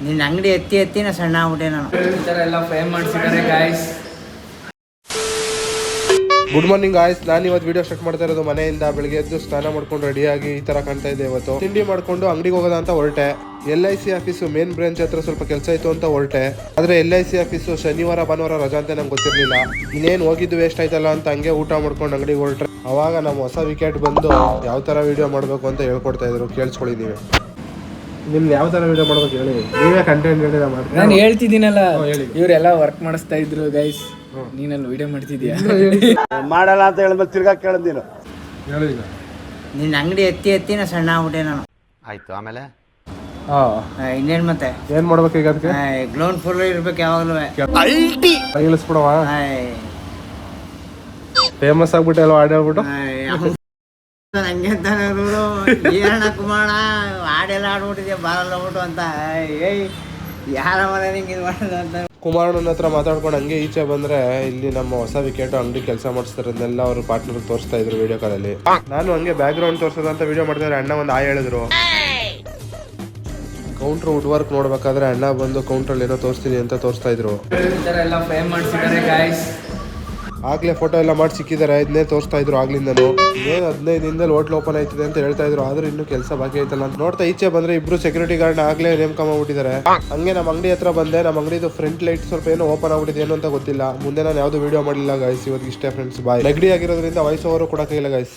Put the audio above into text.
ನಿನ್ನ ಅಂಗಡಿ ಎತ್ತಿ ಎತ್ತಿನ ಸಣ್ಣ ಆಗ್ಬಿಟ್ಟೆ ನಾನು. ಈ ಥರ ಎಲ್ಲ ಫ್ರೇಮ್ ಮಾಡಿಸಿದ್ದಾರೆ ಗಾಯ್ಸ್. Good morning guys. ನಾನು ಇವತ್ತು ವಿಡಿಯೋ ಸ್ಟಾರ್ಟ್ ಮಾಡ್ತಾ ಇರೋದು ಮನೆಯಿಂದ. ಬೆಳಿಗ್ಗೆ ಎದ್ದು ಸ್ನಾನ ಮಾಡ್ಕೊಂಡು ರೆಡಿಯಾಗಿ ಈ ತರ ಕಾಣ್ತಾ ಇದೆ. ಇವತ್ತು ತಿಂಡಿ ಮಾಡ್ಕೊಂಡು ಅಂಗಡಿಗೆ ಹೋಗೋದ ಅಂತ ಹೊರಟೆ. LIC ಆಫೀಸು ಮೇನ್ ಬ್ರಾಂಚ್ ಹತ್ರ ಸ್ವಲ್ಪ ಕೆಲಸ ಇತ್ತು ಅಂತ ಹೊರಟೆ. ಆದ್ರೆ LIC ಆಫೀಸು ಶನಿವಾರ ಭಾನುವಾರ ರಜಾ ಅಂತ ನಂಗೆ ಗೊತ್ತಿರಲಿಲ್ಲ. ಇನ್ನೇನು ಹೋಗಿದ್ದು ವೇಸ್ಟ್ ಆಯ್ತಲ್ಲ ಅಂತ ಹಂಗೆ ಊಟ ಮಾಡ್ಕೊಂಡು ಅಂಗಡಿಗೆ ಹೊರಟ್ರೆ ಅವಾಗ ನಮ್ಮ ಹೊಸ ವಿಕೆಟ್ ಬಂದು ಯಾವ ತರ ವಿಡಿಯೋ ಮಾಡಬೇಕು ಅಂತ ಹೇಳ್ಕೊಡ್ತಾ ಇದ್ರು. ಕೇಳಿಸ್ಕೊಳ್ಳಿ ನೀವೇ. ನಿಮ್ಗೆ ಯಾವ ತರ ವಿಡಿಯೋ ಮಾಡ್ಬೇಕು ಹೇಳಿ, ನೀವೇ ಕಂಟೆಂಟ್ ಹೇಳಿ. ನಾನು ಹೇಳ್ತಿದ್ದೀನಲ್ಲ, ಇವರೆಲ್ಲ ವರ್ಕ್ ಮಾಡಿಸ್ತಾ ಇದ್ರು ಗೈಸ್. ನೀನಲ್ಲಿ ವಿಡಿಯೋ ಮಾಡ್ತಿದ್ಯಾ? ಮಾಡಲ್ಲ ಅಂತ ಹೇಳಿದ್ಮೇಲೆ ತಿರ್ಗಾ ಕೇಳದ್ ನೀನು. ನಿನ್ನ ಅಂಗಡಿ ಎತ್ತಿ ಎತ್ತಿನ ಸಣ್ಣ ಆಗ್ಬಿಟ್ಟೆ ನಾನು. ಆಯ್ತು, ಆಮೇಲೆ ಇನ್ನೇನು ಮತ್ತೆ ಏನ್ ಮಾಡ್ಬೇಕು ಈಗ? ಅದಕ್ಕೆ ಗ್ರೌಂಡ್ ಫ್ಲೋರ್ ಇರ್ಬೇಕು ಯಾವಾಗಲೂ. ಇಳಿಸ್ಬಿಡವ, ಫೇಮಸ್ ಆಗ್ಬಿಟ್ಟೆ ಅಲ್ವಾ ಹಾಡು ಹೇಳ್ಬಿಟ್ಟು. ಹಂಗೆ ಅಂತಾನೆ ಏನಣ್ಣ ಕುಮಾರ ಹಾಡೆಲ್ಲ ಆಡ್ಬಿಟ್ಟಿದ್ಯಾ ಬಾರಲ್ಲ ಬಿಟ್ಟು ಅಂತ. ಯಾರ ಮನೆ ಹಿಂಗೆ ಇದು ಮಾಡೋದು ಅಂತ ಕುಮಾರಣ್ಣನ ಹತ್ರ ಮಾತಾಡ್ಕೊಂಡು ಹಂಗೆ ಈಚೆ ಬಂದ್ರೆ ಇಲ್ಲಿ ನಮ್ಮ ಹೊಸ ವಿಕೆಟ್ ಅಂಗಡಿ ಕೆಲಸ ಮಾಡಿಸ್ತಾರನ್ನೆಲ್ಲ ಅವ್ರ ಪಾರ್ಟ್ನರ್ ತೋರಿಸ್ತಾ ಇದ್ರು ವಿಡಿಯೋ ಕಾಲಲ್ಲಿ. ನಾನು ಹಂಗೆ ಬ್ಯಾಕ್ ಗ್ರೌಂಡ್ ತೋರ್ಸೋದಂತ ವಿಡಿಯೋ ಮಾಡಿದ್ರೆ ಅಣ್ಣ ಒಂದು ಹೇಳಿದ್ರು. ಕೌಂಟರ್ ವುಡ್ ವರ್ಕ್ ನೋಡ್ಬೇಕಾದ್ರೆ ಅಣ್ಣ ಬಂದು ಕೌಂಟ್ರಲ್ಲಿ ಏನೋ ತೋರಿಸ್ತೀನಿ ಅಂತ ತೋರಿಸ್ತಾ ಇದ್ರು. ಈ ಥರ ಎಲ್ಲ ಫ್ರೇಮ್ ಮಾಡಿಸಿದ್ದಾರೆ ಗಾಯ್ಸ್. ಆಗ್ಲೇ ಫೋಟೋ ಎಲ್ಲ ಮಾಡಿ ಸಿಕ್ಕಿದ್ದಾರೆ. ಇದನ್ನೇ ತೋರಿಸ್ತಾ ಇದ್ರು ಆಗ್ಲಿಂದನು. ಏನು 15 ದಿನದಲ್ಲಿ ಹೋಟ್ಲ್ ಓಪನ್ ಆಯ್ತದೆ ಅಂತ ಹೇಳ್ತಾ ಇದ್ರು. ಆದ್ರೂ ಇನ್ನೂ ಕೆಲಸ ಬಾಕಿ ಆಯ್ತಲ್ಲ ಅಂತ ನೋಡ್ತಾ ಈಚೆ ಬಂದ್ರೆ ಇಬ್ರು ಸೆಕ್ಯೂರಿಟಿ ಗಾರ್ಡ್ ಆಗ್ಲೇ ನೇಮಕ ಮಾಡ್ಬಿಟ್ಟಿದ್ದಾರೆ. ಹಂಗೆ ನಮ್ಮ ಅಂಗಡಿ ಹತ್ರ ಬಂದೆ. ನಮ್ಮ ಅಂಗಡಿದು ಫ್ರಂಟ್ ಲೈಟ್ ಸ್ವಲ್ಪ ಏನೋ ಓಪನ್ ಆಗ್ಬಿಟ್ಟಿದೆ ಏನು ಅಂತ ಗೊತ್ತಿಲ್ಲ. ಮುಂದೆ ನಾನು ಯಾವ್ದು ವಿಡಿಯೋ ಮಾಡಲಿಲ್ಲ ಗಾಯ್ಸ್. ಇವತ್ತು ಇಷ್ಟೇ ಫ್ರೆಂಡ್ಸ್, ಬಾಯ್. ನೆಗಡಿ ಆಗಿರೋದ್ರಿಂದ ವಾಯ್ಸ್ ಓವರ್ ಕೊಡಕ್ಕಿಲ್ಲ ಗಾಯ್ಸ್.